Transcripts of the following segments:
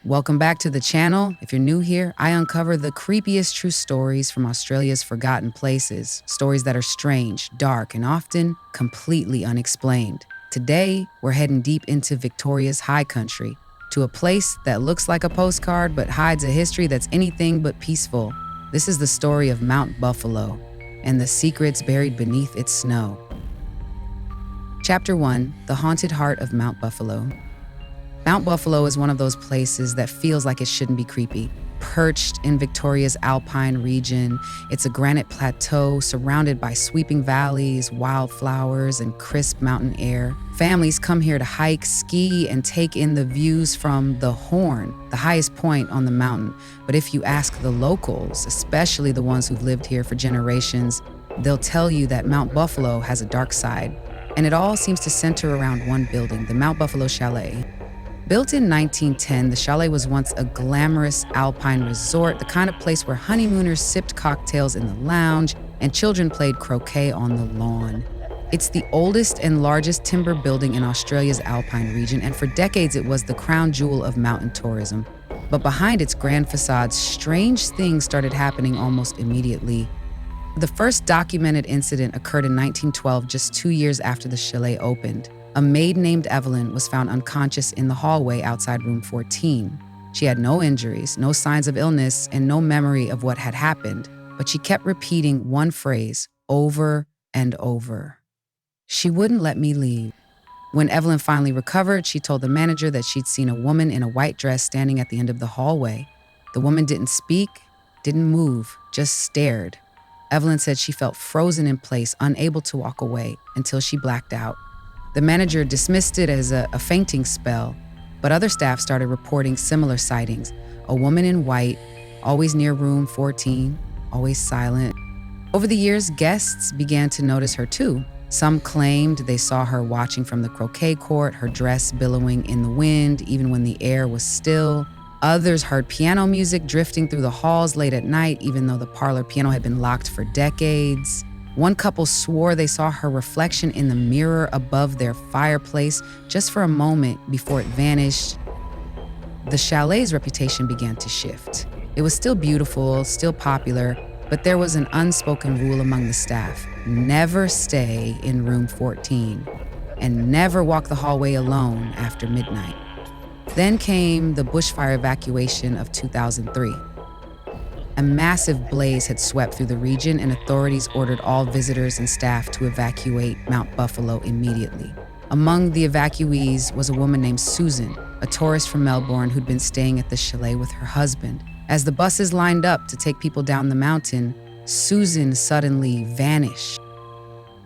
Welcome back to the channel. If you're new here, I uncover the creepiest true stories from Australia's forgotten places, stories that are strange, dark, and often completely unexplained. Today, we're heading deep into Victoria's high country, to a place that looks like a postcard but hides a history that's anything but peaceful. This is the story of Mount Buffalo and the secrets buried beneath its snow. Chapter 1: The Haunted Heart of Mount Buffalo. Mount Buffalo is one of those places that feels like it shouldn't be creepy. Perched in Victoria's alpine region, it's a granite plateau surrounded by sweeping valleys, wildflowers, and crisp mountain air. Families come here to hike, ski, and take in the views from the Horn, the highest point on the mountain. But if you ask the locals, especially the ones who've lived here for generations, they'll tell you that Mount Buffalo has a dark side. And it all seems to center around one building, the Mount Buffalo Chalet. Built in 1910, the chalet was once a glamorous alpine resort, the kind of place where honeymooners sipped cocktails in the lounge and children played croquet on the lawn. It's the oldest and largest timber building in Australia's alpine region, and for decades it was the crown jewel of mountain tourism. But behind its grand facades, strange things started happening almost immediately. The first documented incident occurred in 1912, just 2 years after the chalet opened. A maid named Evelyn was found unconscious in the hallway outside room 14. She had no injuries, no signs of illness, and no memory of what had happened, but she kept repeating one phrase over and over. She wouldn't let me leave. When Evelyn finally recovered, she told the manager that she'd seen a woman in a white dress standing at the end of the hallway. The woman didn't speak, didn't move, just stared. Evelyn said she felt frozen in place, unable to walk away, until she blacked out. The manager dismissed it as a fainting spell, but other staff started reporting similar sightings. A woman in white, always near room 14, always silent. Over the years, guests began to notice her too. Some claimed they saw her watching from the croquet court, her dress billowing in the wind, even when the air was still. Others heard piano music drifting through the halls late at night, even though the parlor piano had been locked for decades. One couple swore they saw her reflection in the mirror above their fireplace just for a moment before it vanished. The chalet's reputation began to shift. It was still beautiful, still popular, but there was an unspoken rule among the staff: never stay in room 14 and never walk the hallway alone after midnight. Then came the bushfire evacuation of 2003. A massive blaze had swept through the region, and authorities ordered all visitors and staff to evacuate Mount Buffalo immediately. Among the evacuees was a woman named Susan, a tourist from Melbourne who'd been staying at the chalet with her husband. As the buses lined up to take people down the mountain, Susan suddenly vanished.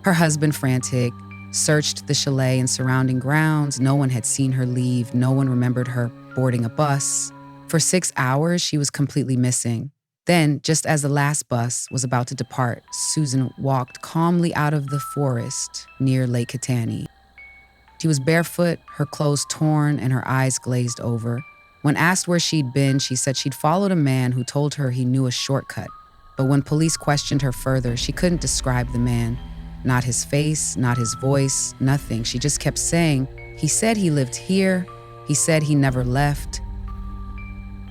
Her husband, frantic, searched the chalet and surrounding grounds. No one had seen her leave. No one remembered her boarding a bus. For 6 hours, she was completely missing. Then, just as the last bus was about to depart, Susan walked calmly out of the forest near Lake Catani. She was barefoot, her clothes torn, and her eyes glazed over. When asked where she'd been, she said she'd followed a man who told her he knew a shortcut. But when police questioned her further, she couldn't describe the man. Not his face, not his voice, nothing. She just kept saying, "He said he lived here. He said he never left."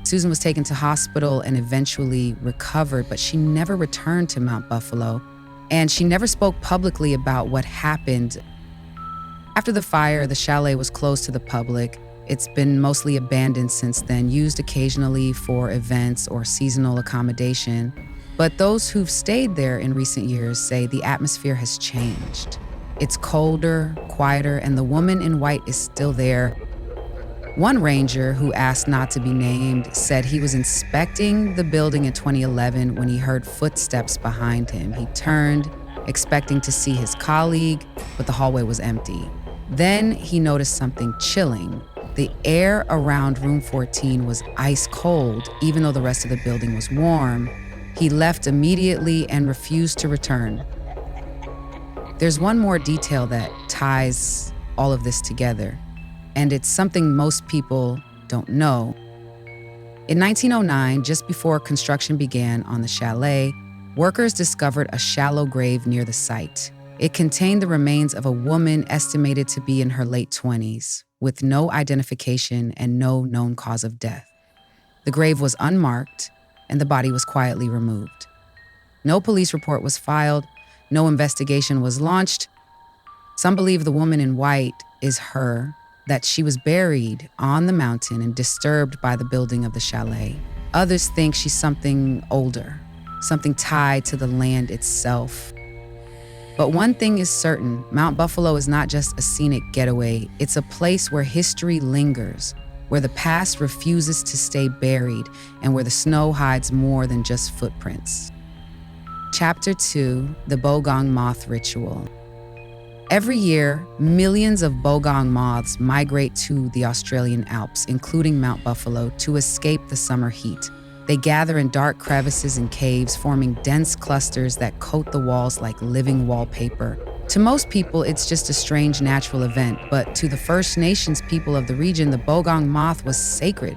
Susan was taken to hospital and eventually recovered, but she never returned to Mount Buffalo, and she never spoke publicly about what happened. After the fire, the chalet was closed to the public. It's been mostly abandoned since then, used occasionally for events or seasonal accommodation. But those who've stayed there in recent years say the atmosphere has changed. It's colder, quieter, and the woman in white is still there. One ranger, who asked not to be named, said he was inspecting the building in 2011 when he heard footsteps behind him. He turned, expecting to see his colleague, but the hallway was empty. Then he noticed something chilling. The air around room 14 was ice cold, even though the rest of the building was warm. He left immediately and refused to return. There's one more detail that ties all of this together, and it's something most people don't know. In 1909, just before construction began on the chalet, workers discovered a shallow grave near the site. It contained the remains of a woman estimated to be in her late 20s, with no identification and no known cause of death. The grave was unmarked, and the body was quietly removed. No police report was filed, no investigation was launched. Some believe the woman in white is her, that she was buried on the mountain and disturbed by the building of the chalet. Others think she's something older, something tied to the land itself. But one thing is certain, Mount Buffalo is not just a scenic getaway, it's a place where history lingers, where the past refuses to stay buried, and where the snow hides more than just footprints. Chapter 2, the Bogong Moth Ritual. Every year, millions of bogong moths migrate to the Australian Alps, including Mount Buffalo, to escape the summer heat. They gather in dark crevices and caves, forming dense clusters that coat the walls like living wallpaper. To most people, it's just a strange natural event, but to the First Nations people of the region, the bogong moth was sacred.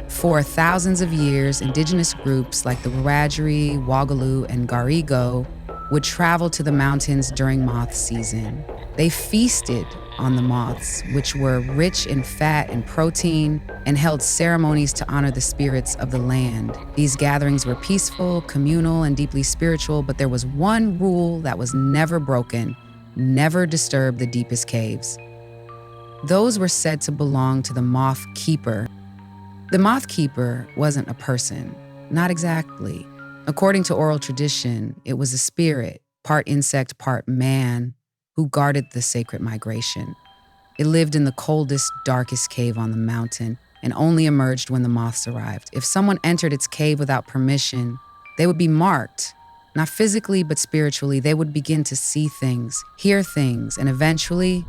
For thousands of years, indigenous groups like the Wiradjuri, Wagaloo, and Garigo would travel to the mountains during moth season. They feasted on the moths, which were rich in fat and protein, and held ceremonies to honor the spirits of the land. These gatherings were peaceful, communal, and deeply spiritual, but there was one rule that was never broken: never disturb the deepest caves. Those were said to belong to the moth keeper. The moth keeper wasn't a person, not exactly. According to oral tradition, it was a spirit, part insect, part man, who guarded the sacred migration. It lived in the coldest, darkest cave on the mountain and only emerged when the moths arrived. If someone entered its cave without permission, they would be marked, not physically but spiritually. They would begin to see things, hear things, and eventually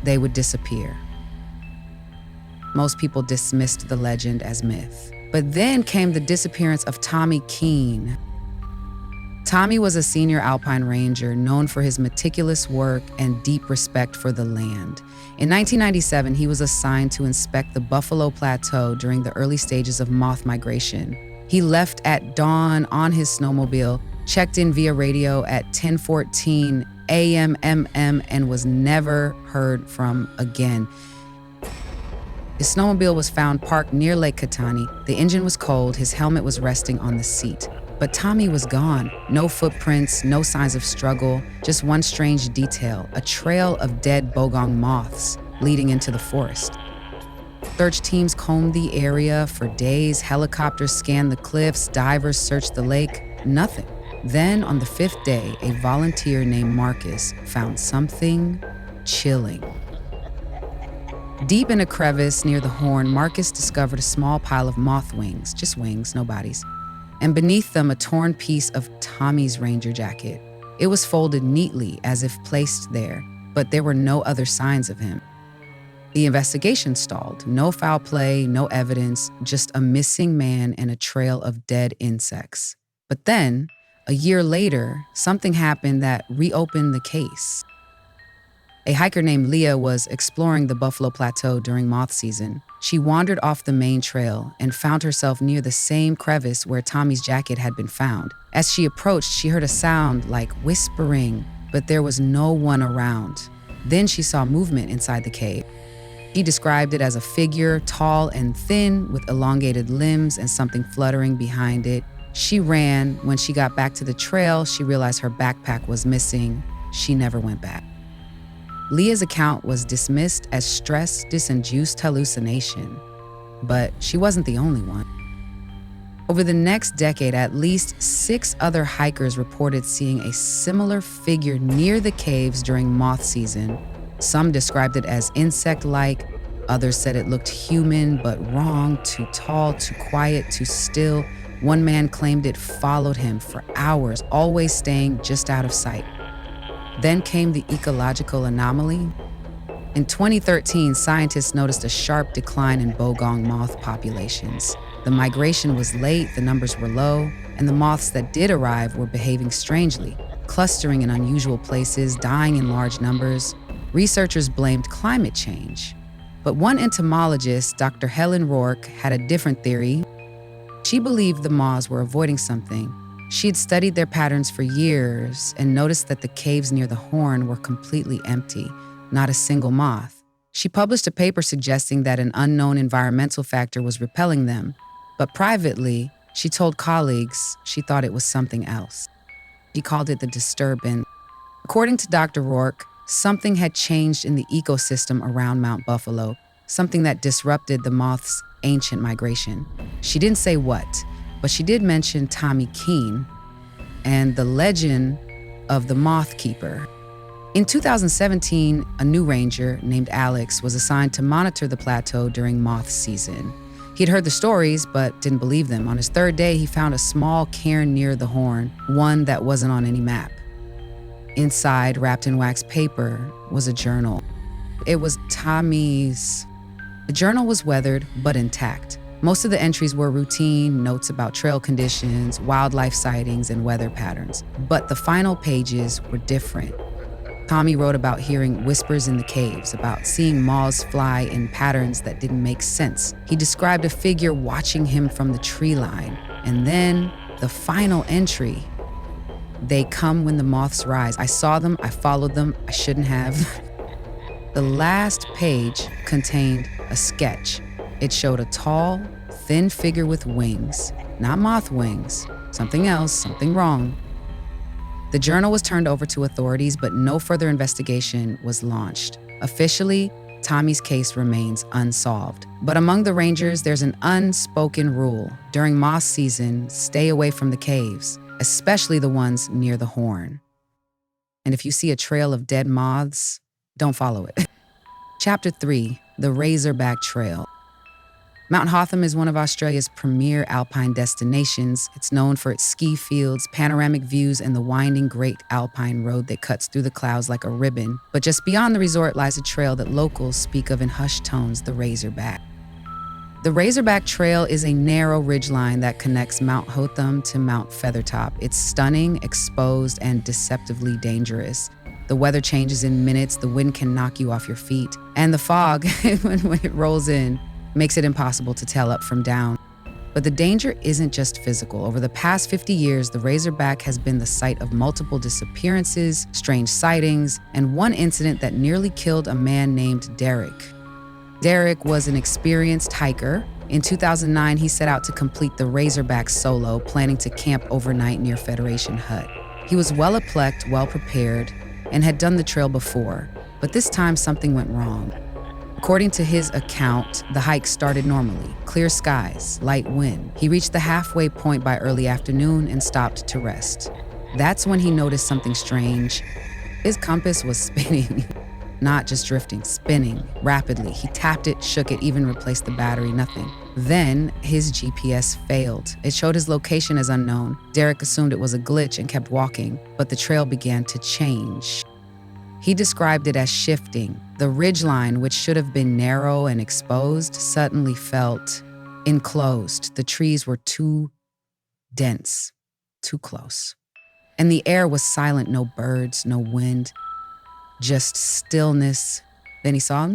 they would disappear. Most people dismissed the legend as myth. But then came the disappearance of Tommy Keene. Tommy was a senior alpine ranger known for his meticulous work and deep respect for the land. In 1997, he was assigned to inspect the Buffalo Plateau during the early stages of moth migration. He left at dawn on his snowmobile, checked in via radio at 10:14 a.m. and was never heard from again. His snowmobile was found parked near Lake Katani. The engine was cold, his helmet was resting on the seat. But Tommy was gone. No footprints, no signs of struggle, just one strange detail, a trail of dead bogong moths leading into the forest. Search teams combed the area for days, helicopters scanned the cliffs, divers searched the lake, nothing. Then on the fifth day, a volunteer named Marcus found something chilling. Deep in a crevice near the horn, Marcus discovered a small pile of moth wings, just wings, no bodies, and beneath them a torn piece of Tommy's ranger jacket. It was folded neatly as if placed there, but there were no other signs of him. The investigation stalled. No foul play, no evidence, just a missing man and a trail of dead insects. But then, a year later, something happened that reopened the case. A hiker named Leah was exploring the Buffalo Plateau during moth season. She wandered off the main trail and found herself near the same crevice where Tommy's jacket had been found. As she approached, she heard a sound like whispering, but there was no one around. Then she saw movement inside the cave. He described it as a figure, tall and thin, with elongated limbs and something fluttering behind it. She ran. When she got back to the trail, she realized her backpack was missing. She never went back. Leah's account was dismissed as stress-induced hallucination, but she wasn't the only one. Over the next decade, at least 6 other hikers reported seeing a similar figure near the caves during moth season. Some described it as insect-like, others said it looked human but wrong, too tall, too quiet, too still. One man claimed it followed him for hours, always staying just out of sight. Then came the ecological anomaly. In 2013, scientists noticed a sharp decline in bogong moth populations. The migration was late, the numbers were low, and the moths that did arrive were behaving strangely, clustering in unusual places, dying in large numbers. Researchers blamed climate change. But one entomologist, Dr. Helen Rourke, had a different theory. She believed the moths were avoiding something. She had studied their patterns for years and noticed that the caves near the horn were completely empty, not a single moth. She published a paper suggesting that an unknown environmental factor was repelling them, but privately, she told colleagues she thought it was something else. She called it the disturbance. According to Dr. Rourke, something had changed in the ecosystem around Mount Buffalo, something that disrupted the moth's ancient migration. She didn't say what, but she did mention Tommy Keene and the legend of the Moth Keeper. In 2017, a new ranger named Alex was assigned to monitor the plateau during moth season. He'd heard the stories, but didn't believe them. On his third day, he found a small cairn near the horn, one that wasn't on any map. Inside, wrapped in wax paper, was a journal. It was Tommy's. The journal was weathered, but intact. Most of the entries were routine notes about trail conditions, wildlife sightings, and weather patterns. But the final pages were different. Tommy wrote about hearing whispers in the caves, about seeing moths fly in patterns that didn't make sense. He described a figure watching him from the tree line. And then the final entry: "They come when the moths rise. I saw them, I followed them, I shouldn't have." The last page contained a sketch. It showed a tall, thin figure with wings, not moth wings, something else, something wrong. The journal was turned over to authorities, but no further investigation was launched. Officially, Tommy's case remains unsolved. But among the rangers, there's an unspoken rule. During moth season, stay away from the caves, especially the ones near the horn. And if you see a trail of dead moths, don't follow it. Chapter 3, the Razorback Trail. Mount Hotham is one of Australia's premier alpine destinations. It's known for its ski fields, panoramic views, and the winding Great Alpine Road that cuts through the clouds like a ribbon. But just beyond the resort lies a trail that locals speak of in hushed tones, the Razorback. The Razorback Trail is a narrow ridgeline that connects Mount Hotham to Mount Feathertop. It's stunning, exposed, and deceptively dangerous. The weather changes in minutes, the wind can knock you off your feet, and the fog, when it rolls in, makes it impossible to tell up from down. But the danger isn't just physical. Over the past 50 years, the Razorback has been the site of multiple disappearances, strange sightings, and one incident that nearly killed a man named Derek. Derek was an experienced hiker. In 2009, he set out to complete the Razorback solo, planning to camp overnight near Federation Hut. He was well-aplecked, well-prepared, and had done the trail before, but this time something went wrong. According to his account, the hike started normally. Clear skies, light wind. He reached the halfway point by early afternoon and stopped to rest. That's when he noticed something strange. His compass was spinning. Not just drifting, spinning rapidly. He tapped it, shook it, even replaced the battery, nothing. Then his GPS failed. It showed his location as unknown. Derek assumed it was a glitch and kept walking, but the trail began to change. He described it as shifting. The ridgeline, which should have been narrow and exposed, suddenly felt enclosed. The trees were too dense, too close. And the air was silent, no birds, no wind, just stillness. Then he saw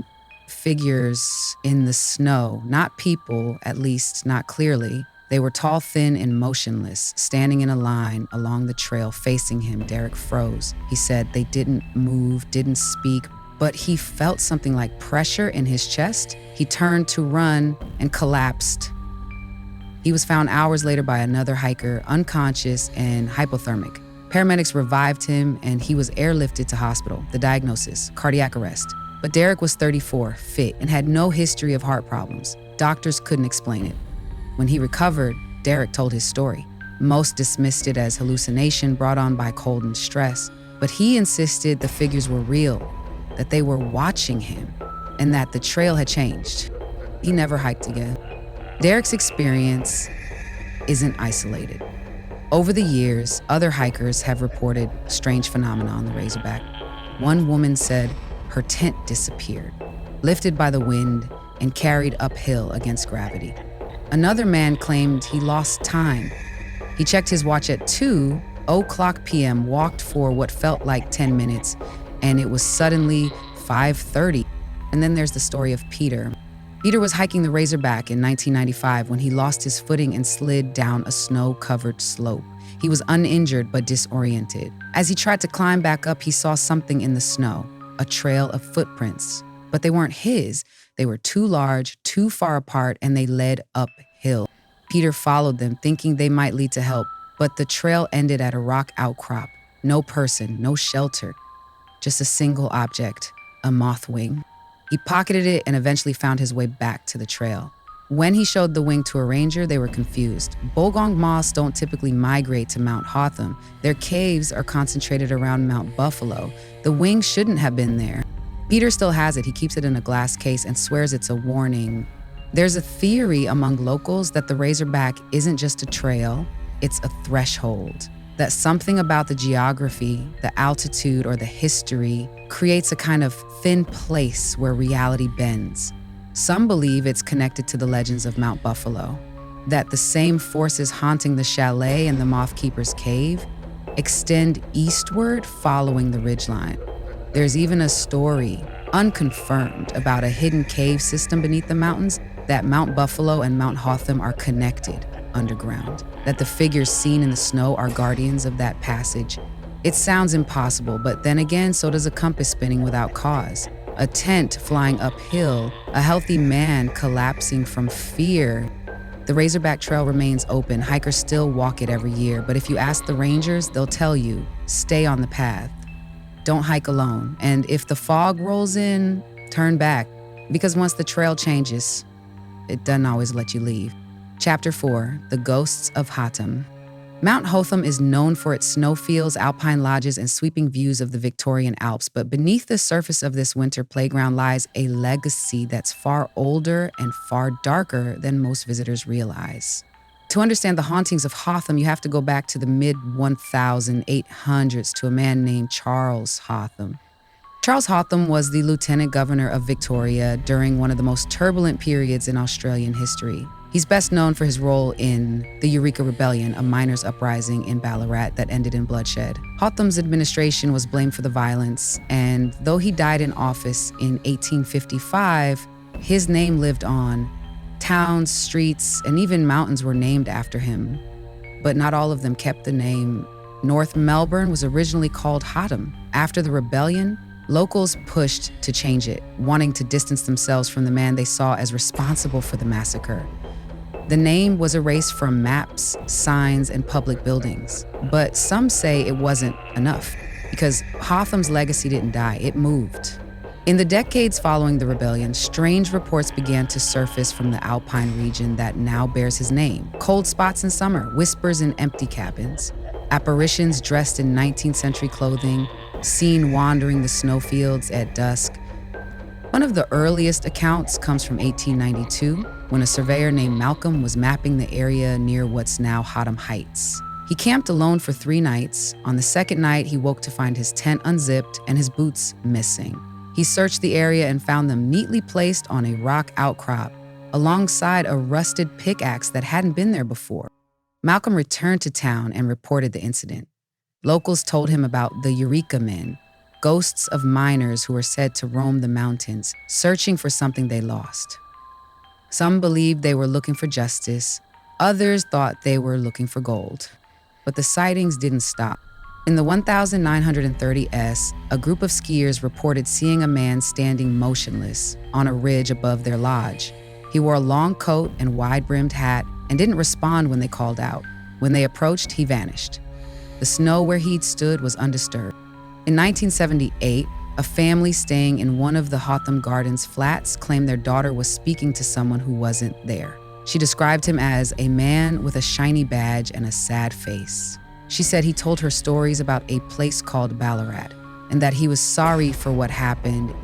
figures in the snow, not people, at least not clearly. They were tall, thin, and motionless, standing in a line along the trail facing him. Derek froze. He said they didn't move, didn't speak, but he felt something like pressure in his chest. He turned to run and collapsed. He was found hours later by another hiker, unconscious and hypothermic. Paramedics revived him and he was airlifted to hospital. The diagnosis: cardiac arrest. But Derek was 34, fit, and had no history of heart problems. Doctors couldn't explain it. When he recovered, Derek told his story. Most dismissed it as hallucination brought on by cold and stress, but he insisted the figures were real, that they were watching him, and that the trail had changed. He never hiked again. Derek's experience isn't isolated. Over the years, other hikers have reported strange phenomena on the Razorback. One woman said her tent disappeared, lifted by the wind and carried uphill against gravity. Another man claimed he lost time. He checked his watch at 2:00 p.m., walked for what felt like 10 minutes, and it was suddenly 5:30. And then there's the story of Peter. Peter was hiking the Razorback in 1995 when he lost his footing and slid down a snow-covered slope. He was uninjured but disoriented. As he tried to climb back up, he saw something in the snow, a trail of footprints. but they weren't his. They were too large, too far apart, and they led uphill. Peter followed them, thinking they might lead to help, but the trail ended at a rock outcrop. No person, no shelter, just a single object, a moth wing. He pocketed it and eventually found his way back to the trail. When he showed the wing to a ranger, they were confused. Bolgong moths don't typically migrate to Mount Hotham. Their caves are concentrated around Mount Buffalo. The wing shouldn't have been there. Peter still has it. He keeps it in a glass case and swears it's a warning. There's a theory among locals that the Razorback isn't just a trail, it's a threshold. That something about the geography, the altitude, or the history creates a kind of thin place where reality bends. Some believe it's connected to the legends of Mount Buffalo, that the same forces haunting the chalet and the Moth Keeper's cave extend eastward following the ridgeline. There's even a story, unconfirmed, about a hidden cave system beneath the mountains, that Mount Buffalo and Mount Hotham are connected underground, that the figures seen in the snow are guardians of that passage. It sounds impossible, but then again, so does a compass spinning without cause. A tent flying uphill, a healthy man collapsing from fear. The Razorback Trail remains open. Hikers still walk it every year, but if you ask the rangers, they'll tell you, stay on the path. Don't hike alone. And if the fog rolls in, turn back, because once the trail changes, it doesn't always let you leave. Chapter 4, The Ghosts of Hotham. Mount Hotham is known for its snowfields, alpine lodges, and sweeping views of the Victorian Alps, but beneath the surface of this winter playground lies a legacy that's far older and far darker than most visitors realize. To understand the hauntings of Hotham, you have to go back to the mid-1800s to a man named Charles Hotham. Charles Hotham was the lieutenant governor of Victoria during one of the most turbulent periods in Australian history. He's best known for his role in the Eureka Rebellion, a miners' uprising in Ballarat that ended in bloodshed. Hotham's administration was blamed for the violence, and though he died in office in 1855, his name lived on. Towns, streets, and even mountains were named after him, but not all of them kept the name. North Melbourne was originally called Hotham. After the rebellion, locals pushed to change it, wanting to distance themselves from the man they saw as responsible for the massacre. The name was erased from maps, signs, and public buildings. But some say it wasn't enough, because Hotham's legacy didn't die, it moved. In the decades following the rebellion, strange reports began to surface from the alpine region that now bears his name. Cold spots in summer, whispers in empty cabins, apparitions dressed in 19th century clothing, seen wandering the snowfields at dusk. One of the earliest accounts comes from 1892, when a surveyor named Malcolm was mapping the area near what's now Hotham Heights. He camped alone for 3 nights. On the second night, he woke to find his tent unzipped and his boots missing. He searched the area and found them neatly placed on a rock outcrop, alongside a rusted pickaxe that hadn't been there before. Malcolm returned to town and reported the incident. Locals told him about the Eureka Men, ghosts of miners who were said to roam the mountains, searching for something they lost. Some believed they were looking for justice. Others thought they were looking for gold. But the sightings didn't stop. In the 1930s, a group of skiers reported seeing a man standing motionless on a ridge above their lodge. He wore a long coat and wide-brimmed hat and didn't respond when they called out. When they approached, he vanished. The snow where he'd stood was undisturbed. In 1978, a family staying in one of the Hotham Gardens flats claimed their daughter was speaking to someone who wasn't there. She described him as a man with a shiny badge and a sad face. She said he told her stories about a place called Ballarat and that he was sorry for what happened.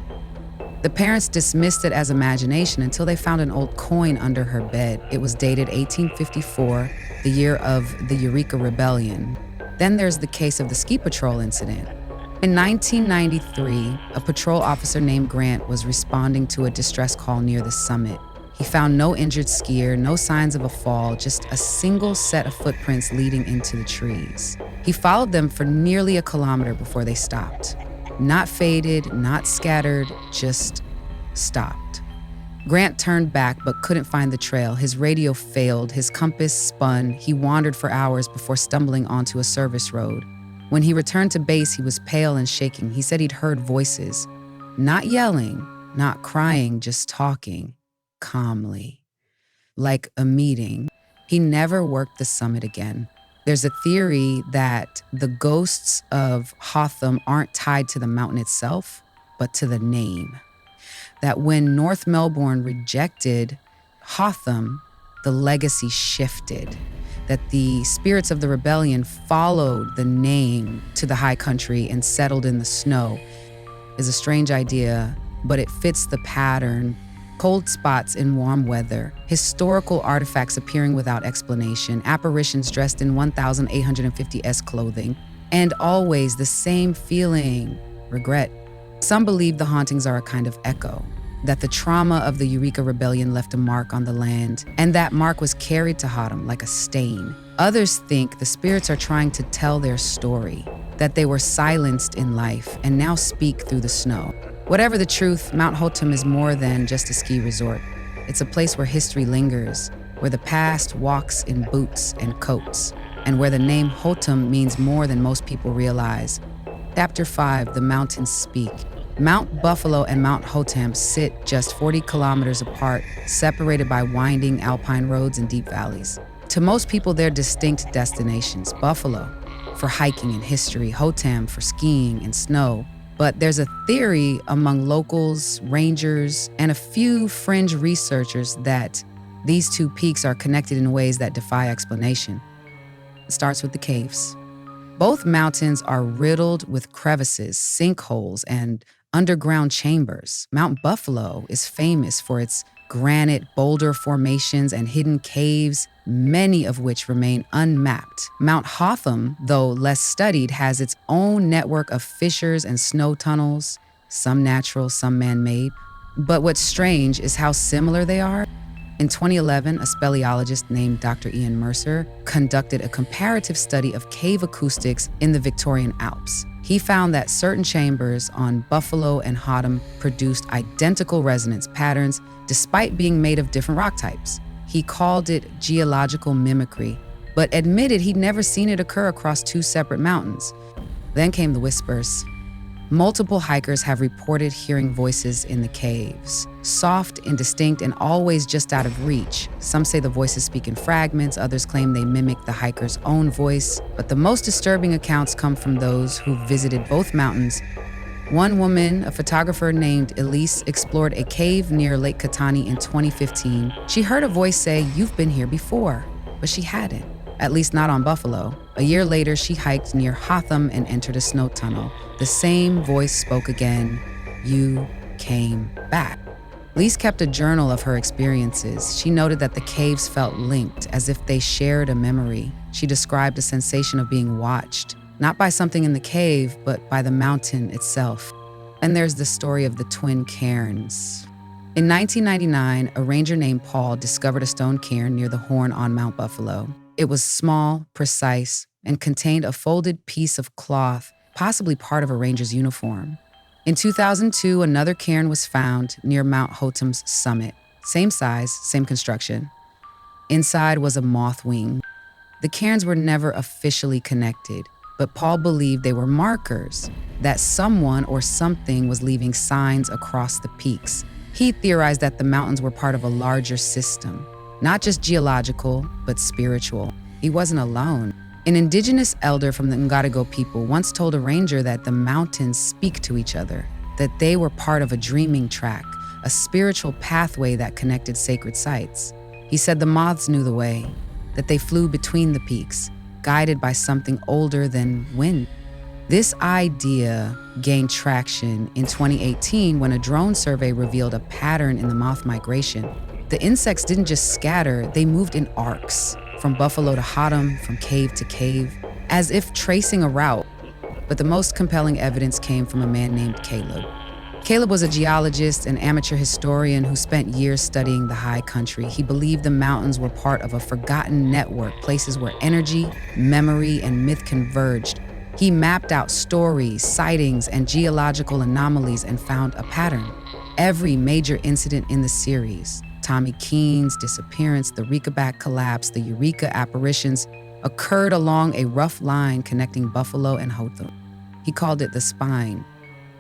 The parents dismissed it as imagination until they found an old coin under her bed. It was dated 1854, the year of the Eureka Rebellion. Then there's the case of the ski patrol incident. In 1993, a patrol officer named Grant was responding to a distress call near the summit. He found no injured skier, no signs of a fall, just a single set of footprints leading into the trees. He followed them for nearly a kilometer before they stopped. Not faded, not scattered, just stopped. Grant turned back but couldn't find the trail. His radio failed, his compass spun. He wandered for hours before stumbling onto a service road. When he returned to base, he was pale and shaking. He said he'd heard voices, not yelling, not crying, just talking, calmly, like a meeting. He never worked the summit again. There's a theory that the ghosts of Hotham aren't tied to the mountain itself, but to the name. That when North Melbourne rejected Hotham, the legacy shifted. That the spirits of the rebellion followed the name to the high country and settled in the snow. Is a strange idea, but it fits the pattern. Cold spots in warm weather, historical artifacts appearing without explanation, apparitions dressed in 1850s clothing, and always the same feeling, regret. Some believe the hauntings are a kind of echo, that the trauma of the Eureka Rebellion left a mark on the land, and that mark was carried to Hotham like a stain. Others think the spirits are trying to tell their story, that they were silenced in life and now speak through the snow. Whatever the truth, Mount Hotham is more than just a ski resort. It's a place where history lingers, where the past walks in boots and coats, and where the name Hotham means more than most people realize. Chapter 5, The Mountains Speak. Mount Buffalo and Mount Hotham sit just 40 kilometers apart, separated by winding alpine roads and deep valleys. To most people, they're distinct destinations. Buffalo for hiking and history, Hotham for skiing and snow. But there's a theory among locals, rangers, and a few fringe researchers that these two peaks are connected in ways that defy explanation. It starts with the caves. Both mountains are riddled with crevices, sinkholes, and underground chambers. Mount Buffalo is famous for its granite boulder formations and hidden caves, many of which remain unmapped. Mount Hotham, though less studied, has its own network of fissures and snow tunnels, some natural, some man-made. But what's strange is how similar they are. In 2011, a speleologist named Dr. Ian Mercer conducted a comparative study of cave acoustics in the Victorian Alps. He found that certain chambers on Buffalo and Hotham produced identical resonance patterns despite being made of different rock types. He called it geological mimicry, but admitted he'd never seen it occur across two separate mountains. Then came the whispers. Multiple hikers have reported hearing voices in the caves, soft, indistinct, and always just out of reach. Some say the voices speak in fragments, others claim they mimic the hiker's own voice, but the most disturbing accounts come from those who visited both mountains. One woman, a photographer named Elise, explored a cave near Lake Katani in 2015. She heard a voice say, "You've been here before," but she hadn't, at least not on Buffalo. A year later, she hiked near Hotham and entered a snow tunnel. The same voice spoke again, "You came back." Lise kept a journal of her experiences. She noted that the caves felt linked, as if they shared a memory. She described a sensation of being watched, not by something in the cave, but by the mountain itself. And there's the story of the twin cairns. In 1999, a ranger named Paul discovered a stone cairn near the Horn on Mount Buffalo. It was small, precise, and contained a folded piece of cloth, possibly part of a ranger's uniform. In 2002, another cairn was found near Mount Hotham's summit. Same size, same construction. Inside was a moth wing. The cairns were never officially connected, but Paul believed they were markers, that someone or something was leaving signs across the peaks. He theorized that the mountains were part of a larger system, not just geological, but spiritual. He wasn't alone. An indigenous elder from the Ngatigo people once told a ranger that the mountains speak to each other, that they were part of a dreaming track, a spiritual pathway that connected sacred sites. He said the moths knew the way, that they flew between the peaks, guided by something older than wind. This idea gained traction in 2018 when a drone survey revealed a pattern in the moth migration. The insects didn't just scatter, they moved in arcs, from Buffalo to Hotham, from cave to cave, as if tracing a route. But the most compelling evidence came from a man named Caleb. Caleb was a geologist and amateur historian who spent years studying the high country. He believed the mountains were part of a forgotten network, places where energy, memory, and myth converged. He mapped out stories, sightings, and geological anomalies and found a pattern. Every major incident in the series, Tommy Keene's disappearance, the Reekoback collapse, the Eureka apparitions, occurred along a rough line connecting Buffalo and Hotham. He called it the spine.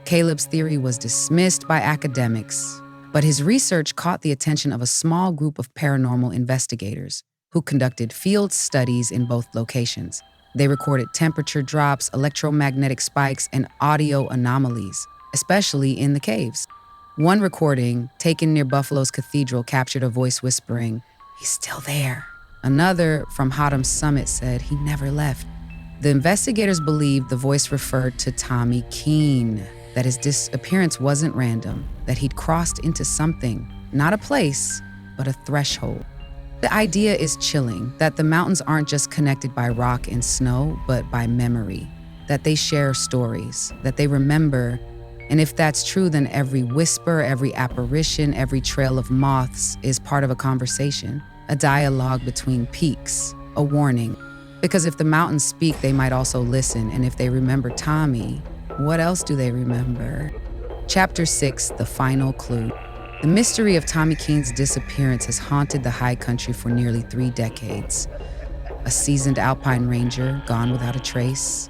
Caleb's theory was dismissed by academics, but his research caught the attention of a small group of paranormal investigators who conducted field studies in both locations. They recorded temperature drops, electromagnetic spikes, and audio anomalies, especially in the caves. One recording, taken near Buffalo's cathedral, captured a voice whispering, "He's still there." Another from Hotham's summit said he never left. The investigators believed the voice referred to Tommy Keene, that his disappearance wasn't random, that he'd crossed into something, not a place, but a threshold. The idea is chilling, that the mountains aren't just connected by rock and snow, but by memory, that they share stories, that they remember. And if that's true, then every whisper, every apparition, every trail of moths is part of a conversation, a dialogue between peaks, a warning. Because if the mountains speak, they might also listen, and if they remember Tommy, what else do they remember? Chapter 6, The Final Clue. The mystery of Tommy Keene's disappearance has haunted the high country for nearly 3 decades. A seasoned alpine ranger gone without a trace,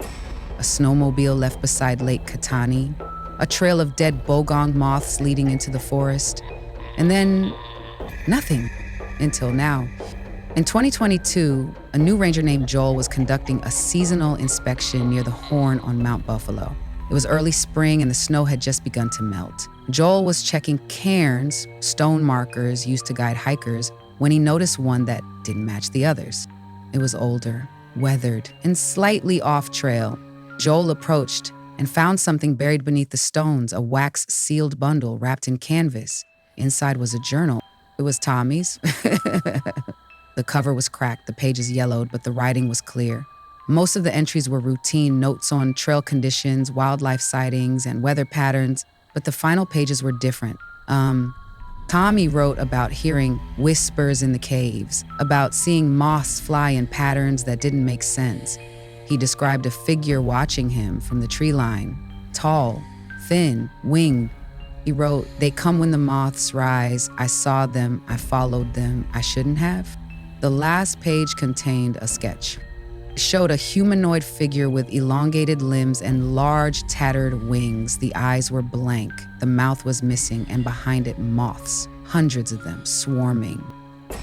a snowmobile left beside Lake Catani, a trail of dead bogong moths leading into the forest, and then nothing until now. In 2022, a new ranger named Joel was conducting a seasonal inspection near the Horn on Mount Buffalo. It was early spring and the snow had just begun to melt. Joel was checking cairns, stone markers used to guide hikers, when he noticed one that didn't match the others. It was older, weathered, and slightly off trail. Joel approached and found something buried beneath the stones, a wax-sealed bundle wrapped in canvas. Inside was a journal. It was Tommy's. The cover was cracked, the pages yellowed, but the writing was clear. Most of the entries were routine notes on trail conditions, wildlife sightings, and weather patterns, but the final pages were different. Tommy wrote about hearing whispers in the caves, about seeing moths fly in patterns that didn't make sense. He described a figure watching him from the tree line, tall, thin, winged. He wrote, "They come when the moths rise. I saw them. I followed them. I shouldn't have." The last page contained a sketch. It showed a humanoid figure with elongated limbs and large, tattered wings. The eyes were blank. The mouth was missing, and behind it, moths, hundreds of them, swarming.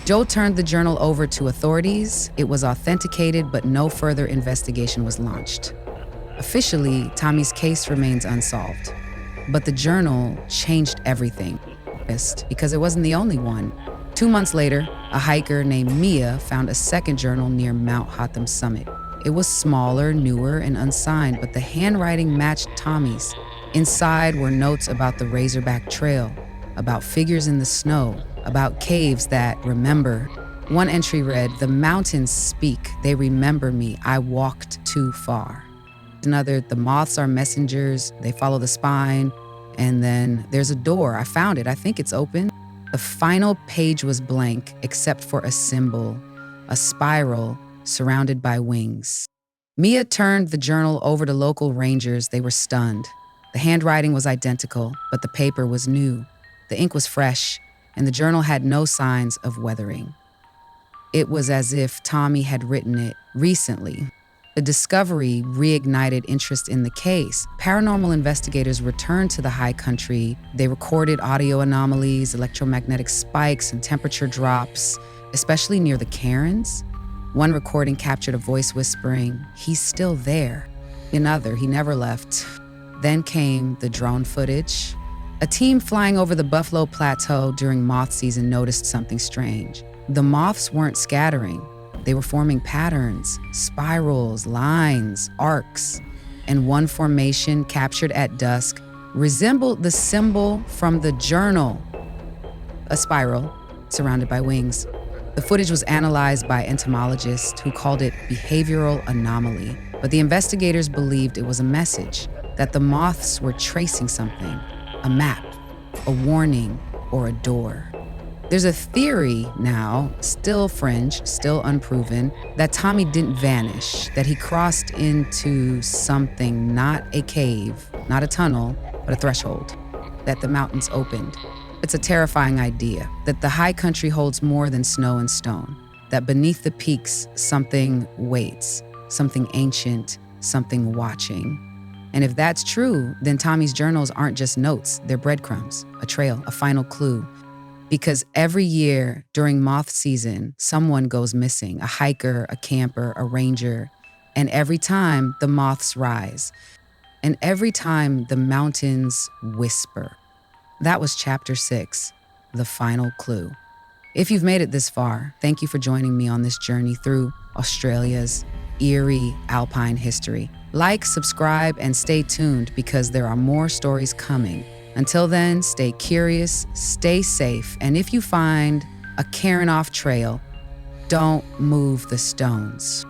Joe turned the journal over to authorities. It was authenticated, but no further investigation was launched. Officially, Tommy's case remains unsolved. But the journal changed everything, because it wasn't the only one. 2 months later, a hiker named Mia found a second journal near Mount Hotham summit. It was smaller, newer, and unsigned, but the handwriting matched Tommy's. Inside were notes about the Razorback Trail, about figures in the snow, about caves that remember. One entry read, "The mountains speak, they remember me, I walked too far." Another, "The moths are messengers, they follow the spine." And then, "There's a door, I found it, I think it's open." The final page was blank, except for a symbol, a spiral surrounded by wings. Mia turned the journal over to local rangers. They were stunned. The handwriting was identical, but the paper was new. The ink was fresh, and the journal had no signs of weathering. It was as if Tommy had written it recently. The discovery reignited interest in the case. Paranormal investigators returned to the high country. They recorded audio anomalies, electromagnetic spikes, and temperature drops, especially near the cairns. One recording captured a voice whispering, "He's still there." Another, "He never left." Then came the drone footage. A team flying over the Buffalo Plateau during moth season noticed something strange. The moths weren't scattering. They were forming patterns, spirals, lines, arcs, and one formation captured at dusk resembled the symbol from the journal, a spiral surrounded by wings. The footage was analyzed by entomologists who called it behavioral anomaly, but the investigators believed it was a message, that the moths were tracing something, a map, a warning, or a door. There's a theory now, still fringe, still unproven, that Tommy didn't vanish, that he crossed into something, not a cave, not a tunnel, but a threshold, that the mountains opened. It's a terrifying idea, that the high country holds more than snow and stone, that beneath the peaks, something waits, something ancient, something watching. And if that's true, then Tommy's journals aren't just notes, they're breadcrumbs, a trail, a final clue. Because every year during moth season, someone goes missing, a hiker, a camper, a ranger. And every time the moths rise. And every time the mountains whisper. That was chapter 6, the final clue. If you've made it this far, thank you for joining me on this journey through Australia's eerie alpine history. Like, subscribe, and stay tuned because there are more stories coming. Until then, stay curious, stay safe, and if you find a cairn off trail, don't move the stones.